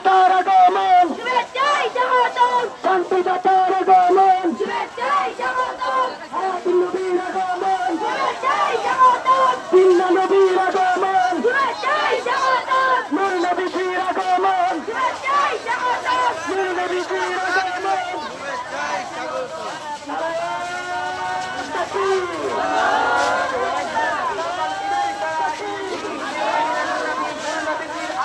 দাতার আগমন শুভেচ্ছায় স্বাগতম, শান্তি দাতার আগমন শুভেচ্ছায় স্বাগতম, হায়াতুন নবীর আগমন শুভেচ্ছায় স্বাগতম, জিন্দা নবীর আগমন শুভেচ্ছায় স্বাগতম, নূর নবীর আগমন শুভেচ্ছায় স্বাগতম, নূর নবীর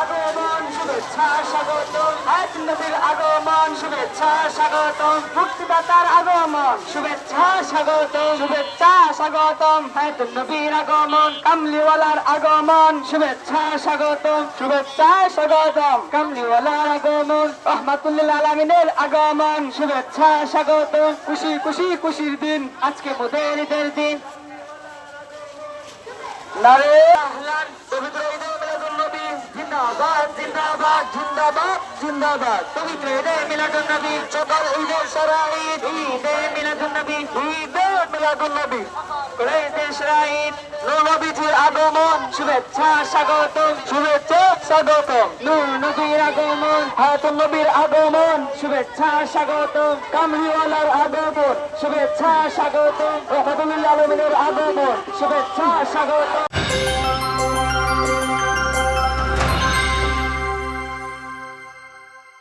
আগমন শুভেচ্ছা স্বাগতম হায়াতুন নবীর আগমন শুভেচ্ছা স্বাগতম মুক্তিদাতার আগমন শুভেচ্ছা স্বাগতম শুভেচ্ছা স্বাগতম হায়াতুন নবীর আগমন কামলিওয়ালার আগমন শুভেচ্ছা স্বাগতম শুভেচ্ছা স্বাগতম কামলিওয়ালার আগমন রহমাতুল লিল আলামিনের আগমন শুভেচ্ছা স্বাগতম খুশি খুশি খুশির দিন আজকে মোদের ঈদের দিন নারে আহলান পবিত্র ঈদে মিলাদুন নবী জিন্দাবাদ জিন্দাবাদ জিন্দাবাদ জিন্দাবাদ পবিত্র ঈদে মিলাদুন নবী সকাল ঈদের সারা ঈদ ঈদে মিলাদুন নবী ঈদে মিলাদুন নবী করে দেশরা ঈদ নূর নবীজির আগমন শুভেচ্ছা স্বাগতম শুভেচ্ছা স্বাগতম নূর নবীর আগমন হায়াতুন নবীর আগমন শুভেচ্ছা স্বাগতম কামলিওয়ালার আগমন শুভেচ্ছা স্বাগতম রহমাতুল লিল আলামিনের আগমন শুভেচ্ছা স্বাগতম